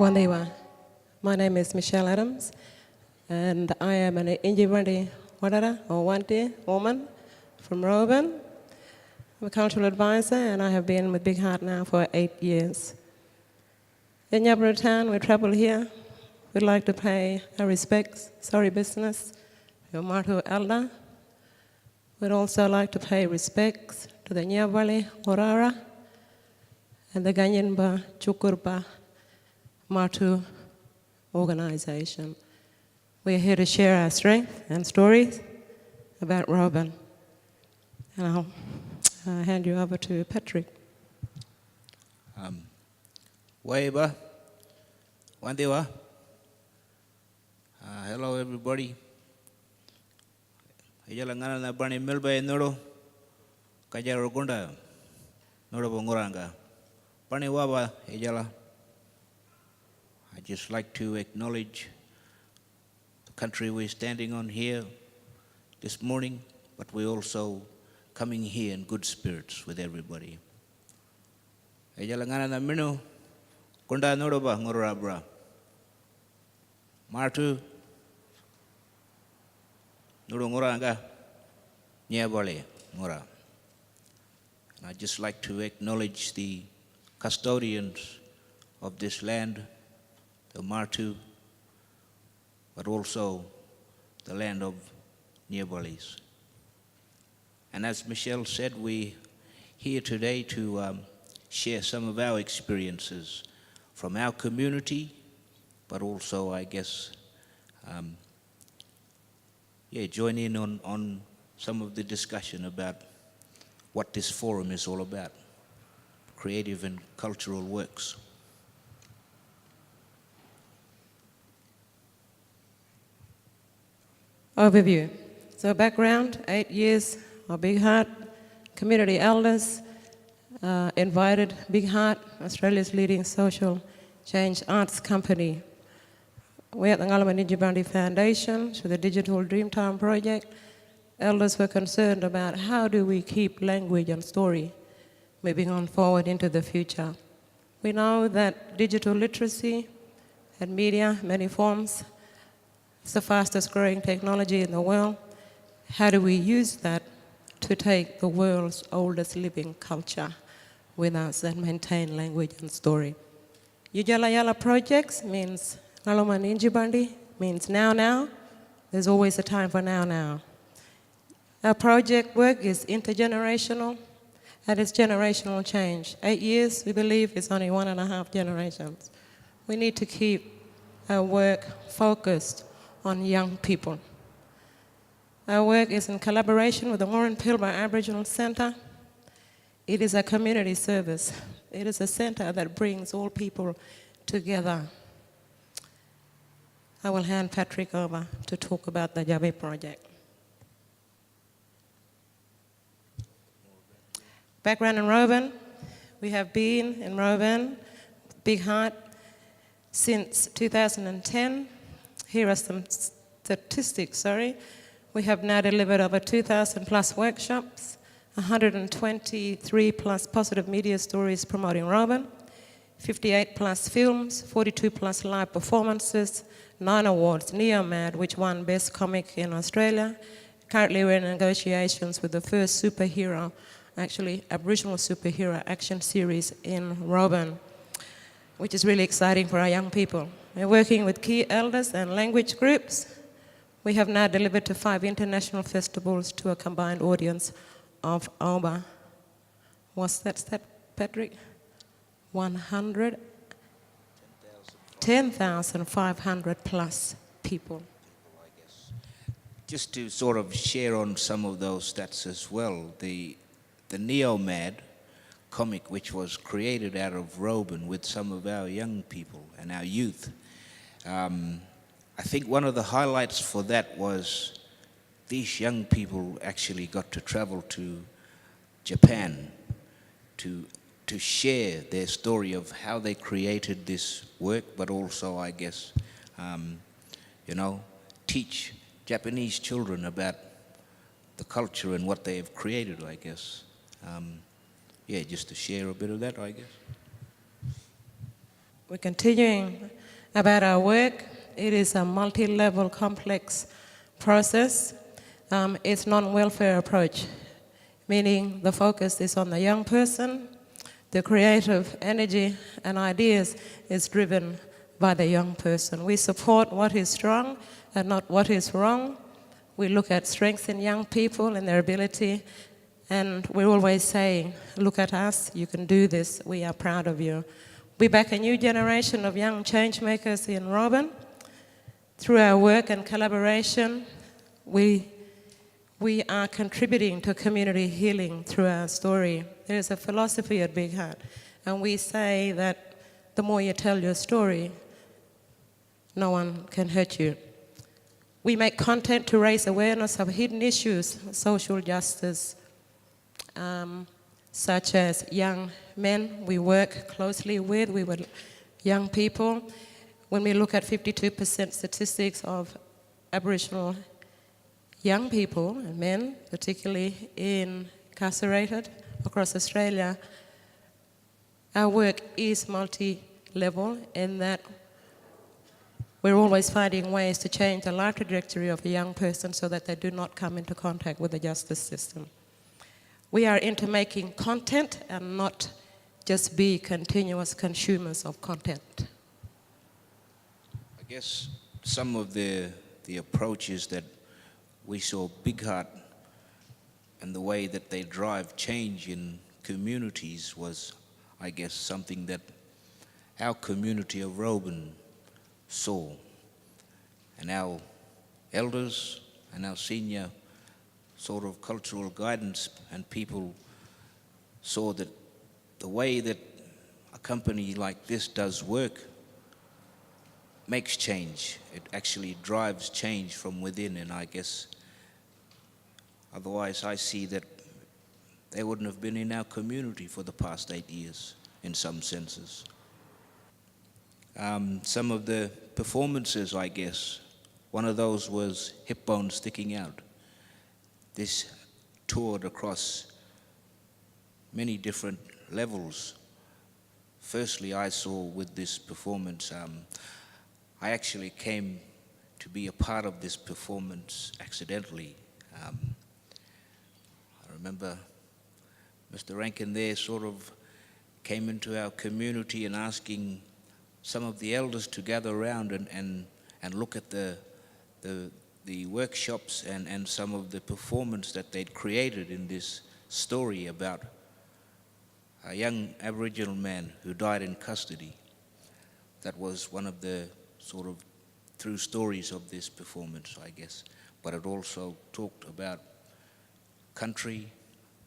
Wandewa. My name is Michelle Adams, and I am an Injibandi Wadara, or Wante woman from Roban. I'm a cultural advisor, and I have been with Big hArt now for 8 years. In Yabra town, we travel here. We'd like to pay our respects, sorry business, your Martu Elder. We'd also like to pay respects to the Nyavali Orara and the Ganyenba Chukurba Martu organization. We're here to share our strength and stories about Robin. And I'll hand you over to Patrick. Waiba, Wandewa. Hello everybody. Ijala ngana na bani melba noro kajaro gunda noro bongoranga. Bani waba ijala. I'd just like to acknowledge the country we're standing on here this morning, but we're also coming here in good spirits with everybody. Ijala ngana na mino gunda noro ba ngorabra. Martu noro ngoranga nyabale ngora. And I'd just like to acknowledge the custodians of this land, the Martu, but also the land of Nyabalis. And as Michelle said, we're here today to share some of our experiences from our community, but also, I guess, join in on some of the discussion about what this forum is all about, creative and cultural works. Overview. So background, 8 years of Big hArt. Community elders invited Big hArt, Australia's leading social change arts company. We at the Ngalaman Injibandi Foundation, through the Digital Dreamtime Project, elders were concerned about how do we keep language and story moving on forward into the future. We know that digital literacy and media, many forms, it's the fastest growing technology in the world. How do we use that to take the world's oldest living culture with us and maintain language and story? Yujala Yala projects means Ngalaman Injibandi, means now. There's always a time for now. Our project work is intergenerational and it's generational change. 8 years, we believe, is only 1.5 generations. We need to keep our work focused on young people. Our work is in collaboration with the Warren Pilbara Aboriginal Centre. It is a community service. It is a centre that brings all people together. I will hand Patrick over to talk about the Jabe project. Background in Roban. We have been in Roban, Big hArt, since 2010. Here are some statistics, We have now delivered over 2,000 plus workshops, 123 plus positive media stories promoting Roban, 58 plus films, 42 plus live performances, 9 awards, NeoMad, which won Best Comic in Australia. Currently we're in negotiations with the first superhero, actually Aboriginal superhero action series in Roban, which is really exciting for our young people. We're working with key elders and language groups. We have now delivered to 5 international festivals to a combined audience of over, what's that, Patrick? 10,500 plus people. Just to sort of share on some of those stats as well, the NeoMad comic, which was created out of Roban with some of our young people and our youth. I think one of the highlights for that was these young people actually got to travel to Japan to share their story of how they created this work, but also, I guess, teach Japanese children about the culture and what they have created, I guess. Just to share a bit of that, I guess. We're continuing about our work. It is a multi-level complex process. It's non-welfare approach, meaning the focus is on the young person. The creative energy and ideas is driven by the young person. We support what is strong and not what is wrong. We look at strengths in young people and their ability, and we're always saying, look at us, you can do this, we are proud of you. We back a new generation of young change makers in Robin. Through our work and collaboration, we are contributing to community healing through our story. There is a philosophy at Big hArt, and we say that the more you tell your story, no one can hurt you. We make content to raise awareness of hidden issues, social justice, such as young men we work closely with young people. When we look at 52% statistics of Aboriginal young people and men, particularly incarcerated across Australia, our work is multi-level in that we're always finding ways to change the life trajectory of a young person so that they do not come into contact with the justice system. We are into making content and not just be continuous consumers of content. I guess some of the approaches that we saw Big hArt and the way that they drive change in communities was, I guess, something that our community of Robin saw. And our elders and our senior sort of cultural guidance and people saw that the way that a company like this does work makes change. It actually drives change from within, and I guess otherwise I see that they wouldn't have been in our community for the past 8 years in some senses. Some of the performances, I guess, one of those was Hip Bone Sticking Out. This toured across many different levels. Firstly, I saw with this performance, I actually came to be a part of this performance accidentally. I remember Mr. Rankin there sort of came into our community and asking some of the elders to gather around and look at the workshops and some of the performance that they'd created in this story about a young Aboriginal man who died in custody. That was one of the sort of true stories of this performance, I guess. But it also talked about country,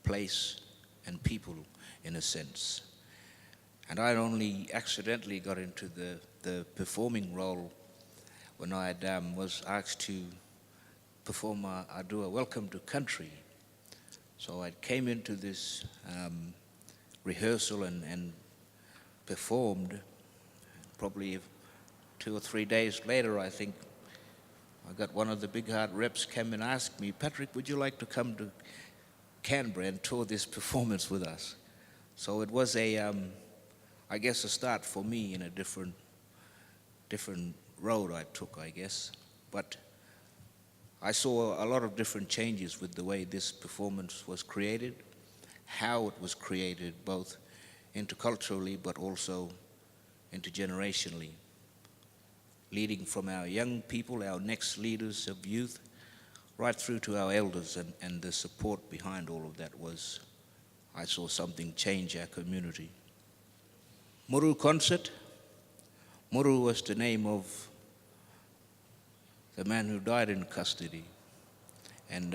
place, and people, in a sense. And I only accidentally got into the performing role when I was asked to perform do a Welcome to Country. So I came into this rehearsal and performed. Probably 2 or 3 days later, I think, I got one of the Big hArt reps came and asked me, Patrick, would you like to come to Canberra and tour this performance with us? So it was I guess a start for me in a different road I took, I guess. But I saw a lot of different changes with the way this performance was created, how it was created, both interculturally but also intergenerationally, leading from our young people, our next leaders of youth, right through to our elders, and the support behind all of that was, I saw something change our community. Muru concert. Muru was the name of the man who died in custody. And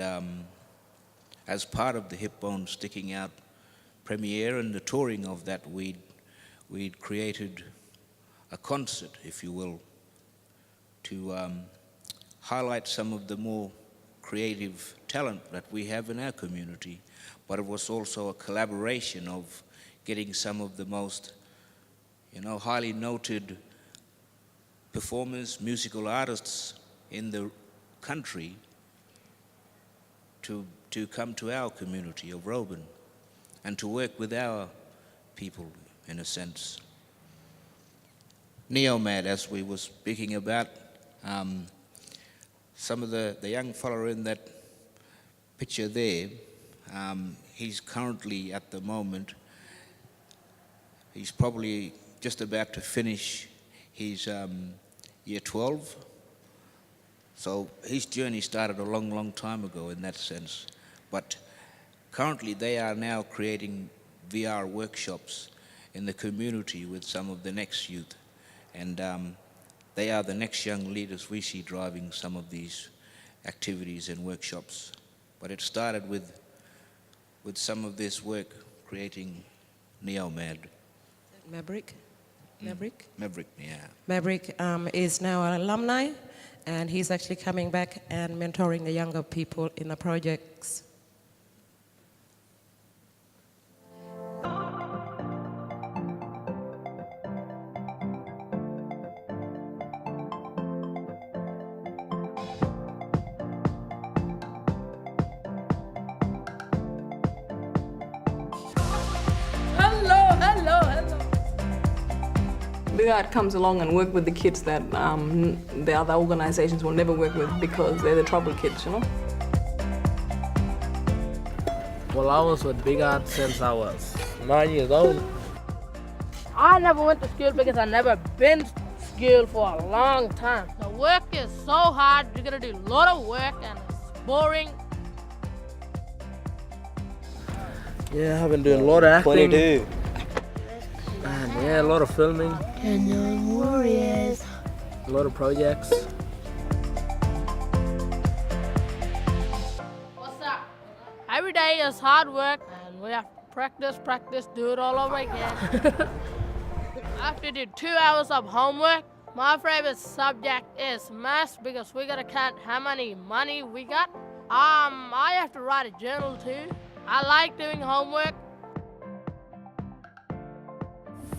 as part of the Hip Bone Sticking Out premiere and the touring of that, we'd created a concert, if you will, to highlight some of the more creative talent that we have in our community. But it was also a collaboration of getting some of the most highly noted performers, musical artists in the country to come to our community of Robin and to work with our people, in a sense. Neomad, as we were speaking about. Some of the young fella in that picture there, he's currently at the moment, he's probably just about to finish his year 12. So his journey started a long, long time ago in that sense. But currently they are now creating VR workshops in the community with some of the next youth. And they are the next young leaders we see driving some of these activities and workshops. But it started with some of this work creating Neomad. Maverick? Maverick? Maverick, yeah. Maverick is now an alumni, and he's actually coming back and mentoring the younger people in the projects. Big hArt comes along and work with the kids that the other organizations will never work with because they're the troubled kids, you know? Well, I was with Big hArt since I was 9 years old. I never went to school because I never been to school for a long time. The work is so hard, you gotta do a lot of work and it's boring. Yeah, I've been doing a lot of acting. 22. And yeah, a lot of filming, Kenyan warriors. a lot of projects. What's up? Every day is hard work and we have to practice, do it all over again. I have to do 2 hours of homework. My favorite subject is math because we gotta count how many money we got. I have to write a journal too. I like doing homework.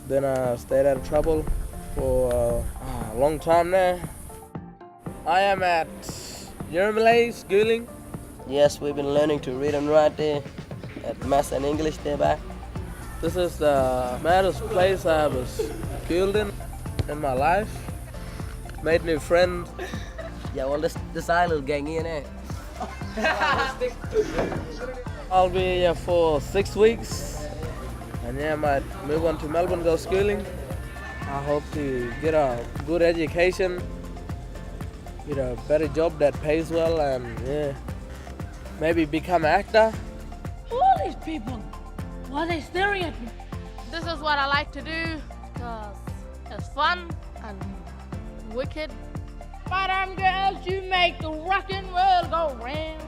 Then I stayed out of trouble for a long time now. I am at Yermalay schooling. Yes, we've been learning to read and write there at Maths and English there back. This is the maddest place I was schooled in my life. Made new friends. Yeah, well, this our little gang in there. I'll be here for 6 weeks. And yeah, I might move on to Melbourne, go schooling. I hope to get a good education, get a better job that pays well, and yeah, maybe become an actor. Who are these people? Why are they staring at me? This is what I like to do because it's fun and wicked. But girls, you make the rockin' world go round.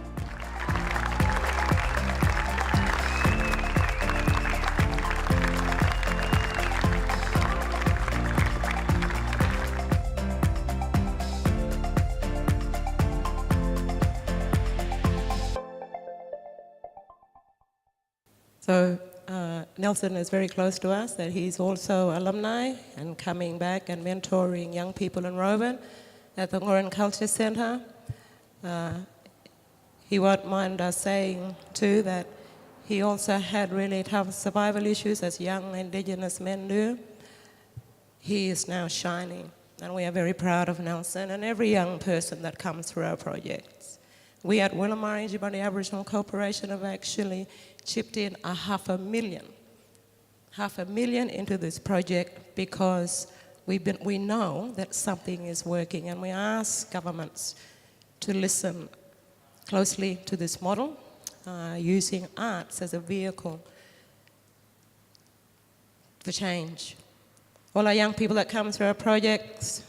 So Nelson is very close to us, that he's also alumni and coming back and mentoring young people in Rowan at the Ngoran Culture Centre. He won't mind us saying too that he also had really tough survival issues as young Indigenous men do. He is now shining, and we are very proud of Nelson and every young person that comes through our projects. We at Willamar Njibandi Aboriginal Corporation have actually chipped in $500,000 into this project because we know that something is working, and we ask governments to listen closely to this model, using arts as a vehicle for change. All our young people that come through our projects,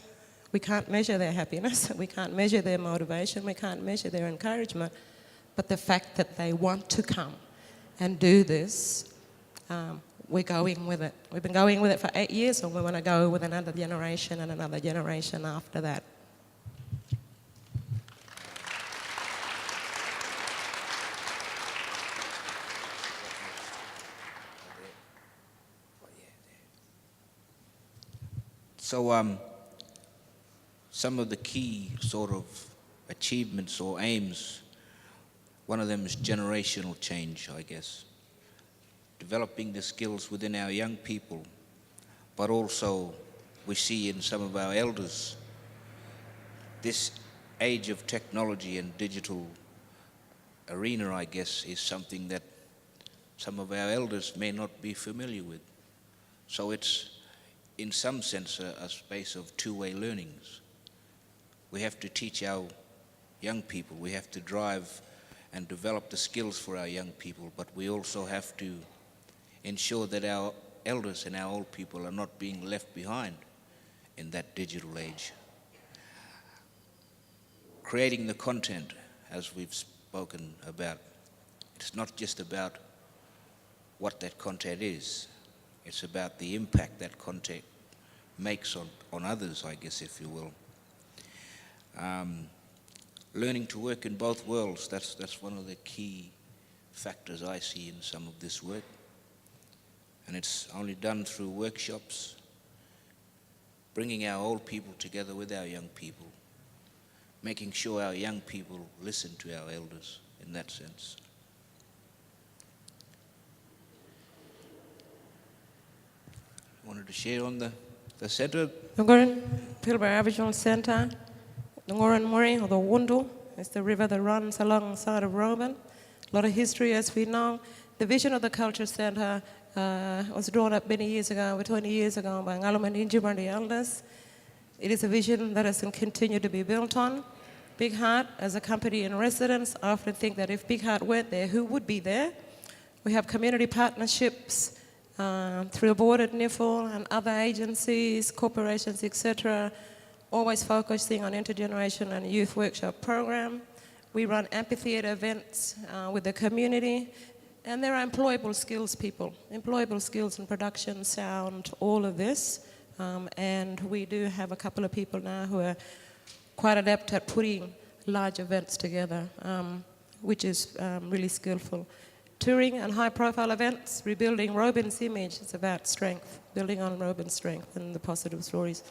we can't measure their happiness, we can't measure their motivation, we can't measure their encouragement, but the fact that they want to come and do this, we're going with it. We've been going with it for 8 years, and we want to go with another generation and another generation after that. So some of the key sort of achievements or aims, one of them is generational change, I guess. Developing the skills within our young people, but also we see in some of our elders. This age of technology and digital arena, I guess, is something that some of our elders may not be familiar with. So it's, in some sense, a space of two-way learnings. We have to teach our young people, we have to drive and develop the skills for our young people, but we also have to ensure that our elders and our old people are not being left behind in that digital age. Creating the content, as we've spoken about, it's not just about what that content is, it's about the impact that content makes on others, I guess, if you will. Learning to work in both worlds, that's one of the key factors I see in some of this work. And it's only done through workshops, bringing our old people together with our young people, making sure our young people listen to our elders in that sense. Wanted to share on the center. Ngoran, Pilbara Aboriginal Centre, the Ngoran Murray, or the Wundu, is the river that runs alongside of Roban. A lot of history, as we know. The vision of the Culture Centre was drawn up many years ago, over 20 years ago, by Ngalaman Injimandi elders. It is a vision that has continued to be built on. Big hArt, as a company in residence, I often think that if Big hArt weren't there, who would be there? We have community partnerships through the board at NIFL and other agencies, corporations, etc., always focusing on intergenerational and youth workshop program. We run amphitheatre events with the community, and there are employable skills people, employable skills in production, sound, all of this. And we do have a couple of people now who are quite adept at putting large events together, which is really skillful. Touring and high-profile events, rebuilding Robin's image. It's about strength, building on Robin's strength and the positive stories.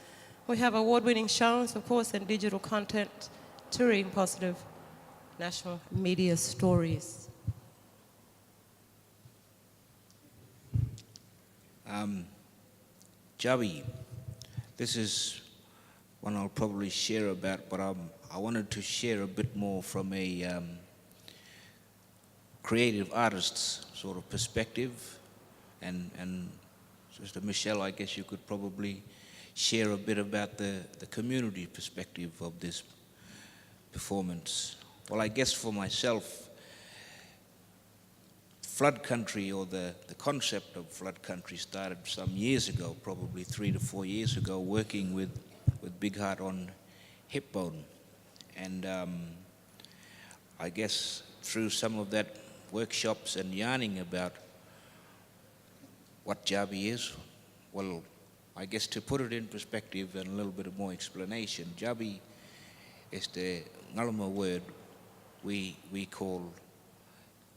We have award-winning shows, of course, and digital content, touring positive national media stories. Javi, this is one I'll probably share about, but I wanted to share a bit more from a creative artist's sort of perspective, and Sister Michelle, I guess you could probably share a bit about the community perspective of this performance. Well, I guess for myself, flood country, or the concept of flood country, started some years ago, probably 3 to 4 years ago, working with Big hArt on hip bone. And I guess through some of that workshops and yarning about what Jabi is, well, I guess to put it in perspective and a little bit of more explanation, Jabi is the Ngalama word we call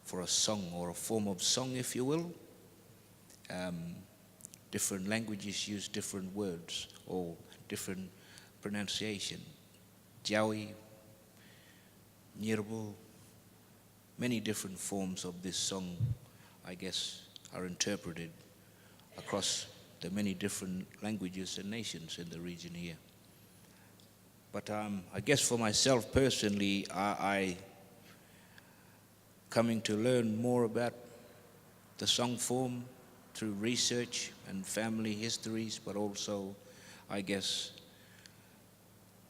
for a song, or a form of song, if you will. Different languages use different words or different pronunciation. Jawi, Nyirbu, many different forms of this song, I guess, are interpreted across the many different languages and nations in the region here. But I guess for myself personally, I coming to learn more about the song form through research and family histories, but also, I guess,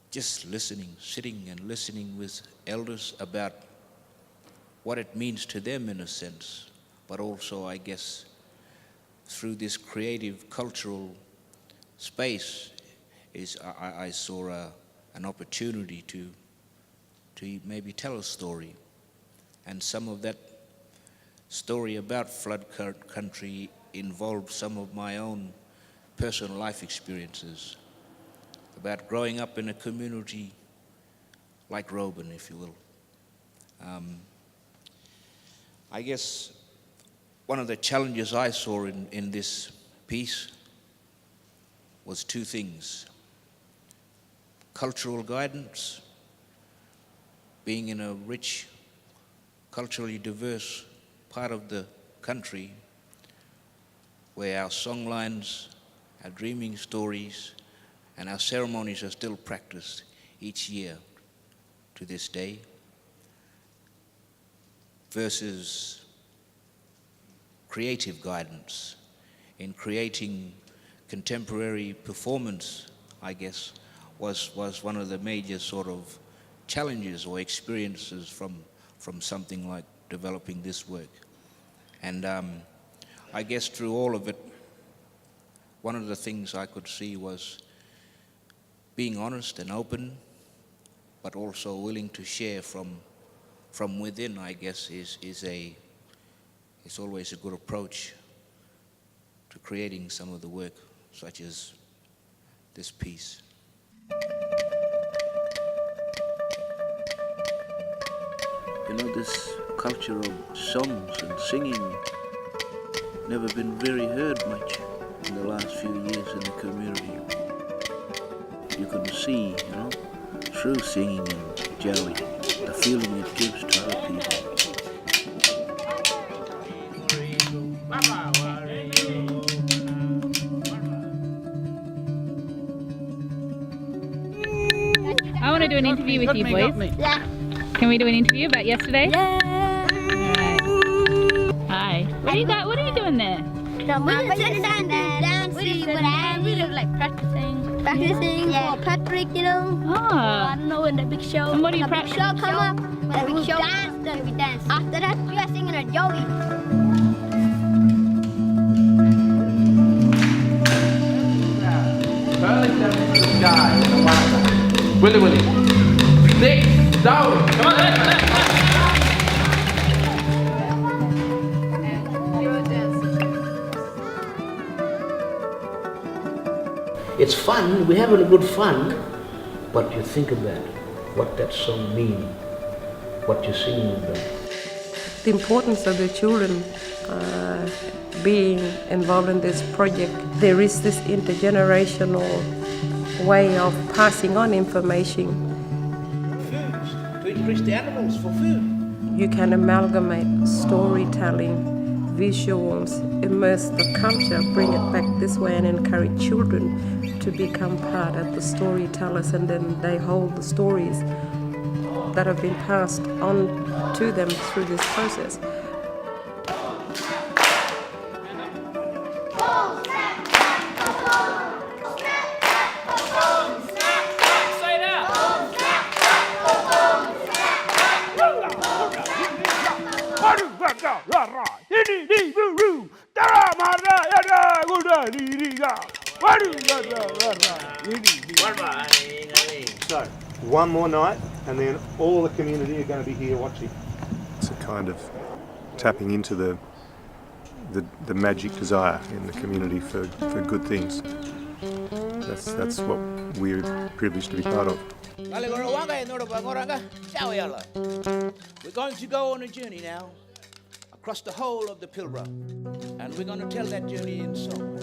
just listening, sitting and listening with elders about what it means to them in a sense, but also, I guess, through this creative cultural space, I saw an opportunity to maybe tell a story. And some of that story about flood country involved some of my own personal life experiences about growing up in a community like Roban, if you will. I guess one of the challenges I saw in this piece was two things: cultural guidance, being in a rich, culturally diverse part of the country where our songlines, our dreaming stories And our ceremonies are still practiced each year to this day, versus creative guidance in creating contemporary performance, I guess, was one of the major sort of challenges or experiences from something like developing this work. And I guess through all of it, one of the things I could see was being honest and open, but also willing to share from within, I guess, is always a good approach to creating some of the work, such as this piece. You know, this culture of songs and singing never been very heard much in the last few years in the community. You can see, you know, through singing and Jawi, the feeling it gives to other people. I want to do an interview with you boys. Yeah. Can we do an interview about yesterday? Yeah. Alright. Hi. What are you doing there? We're just dancing, we're like practicing for Patrick, you know. Oh. I don't know, when the big show. And what are you when the big show practicing? come up, when the big show dance, then we dance. After that, we are singing a Joey. Hurling them into the sky in a wildlife. Willy. Stick, down. Come on, let's. It's fun, we're having a good fun, but you think about what that song means, what you're singing about. The importance of the children being involved in this project. There is this intergenerational way of passing on information. Foods, to increase the animals for food. You can amalgamate storytelling, visuals, immerse the culture, bring it back this way and encourage children to become part of the storytellers, and then they hold the stories that have been passed on to them through this process. So, one more night, and then all the community are going to be here watching. It's a kind of tapping into the magic desire in the community for good things. That's what we're privileged to be part of. We're going to go on a journey now across the whole of the Pilbara, and we're going to tell that journey in song.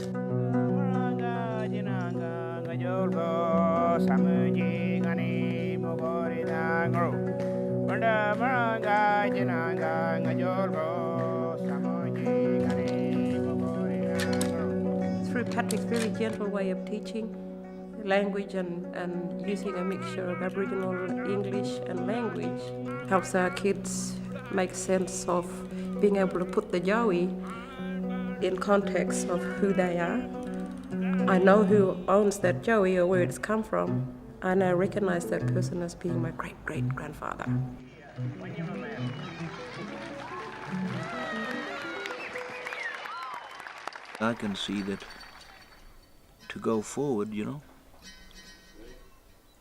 Through Patrick's very gentle way of teaching language and using a mixture of Aboriginal English and language helps our kids make sense of being able to put the Jawi in context of who they are. I know who owns that Jawi or where it's come from, and I recognize that person as being my great-great-grandfather. I can see that to go forward, you know,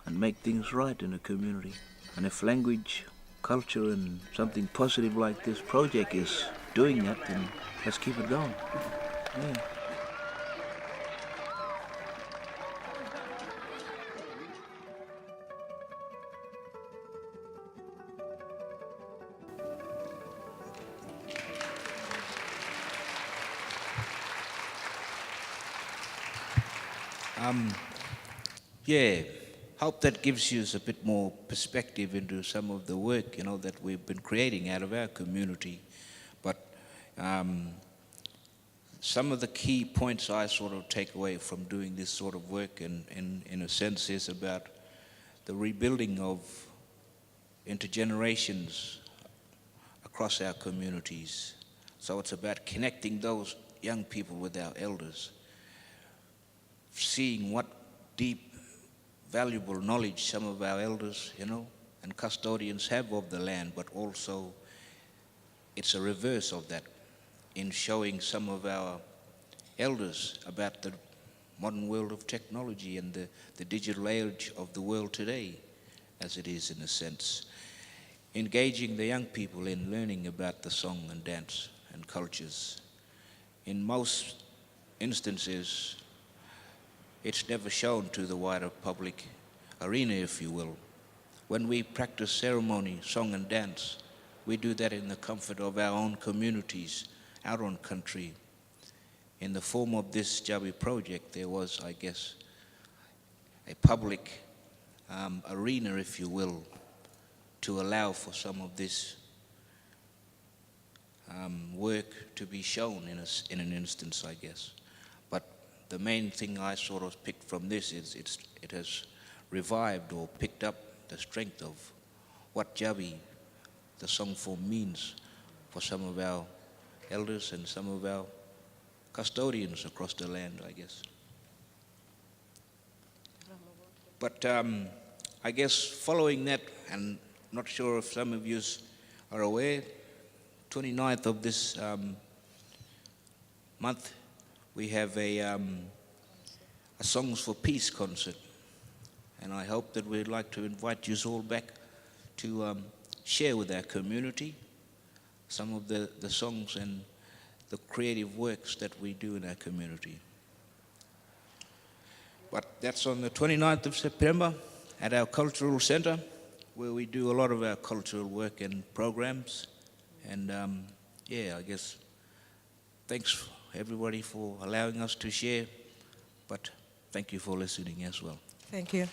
and make things right in a community. And if language, culture, and something positive like this project is doing that, then let's keep it going. Yeah. Hope that gives you a bit more perspective into some of the work, you know, that we've been creating out of our community. But some of the key points I sort of take away from doing this sort of work, in a sense, is about the rebuilding of intergenerations across our communities. So it's about connecting those young people with our elders, seeing what deep, valuable knowledge some of our elders, and custodians have of the land, but also it's a reverse of that in showing some of our elders about the modern world of technology and the digital age of the world today, as it is in a sense. Engaging the young people in learning about the song and dance and cultures. In most instances, it's never shown to the wider public arena, if you will. When we practice ceremony, song and dance, we do that in the comfort of our own communities, our own country. In the form of this Jabi project, there was, I guess, a public arena, if you will, to allow for some of this work to be shown in an instance, I guess. But the main thing I sort of picked from this is it has revived or picked up the strength of what Jabi, the song form, means for some of our elders and some of our custodians across the land, I guess. But I guess following that, and not sure if some of you are aware, 29th of this month, we have a Songs for Peace concert. And I hope that we'd like to invite you all back to share with our community some of the songs and the creative works that we do in our community. But that's on the 29th of September at our cultural center, where we do a lot of our cultural work and programs. And I guess thanks everybody for allowing us to share, but thank you for listening as well. Thank you.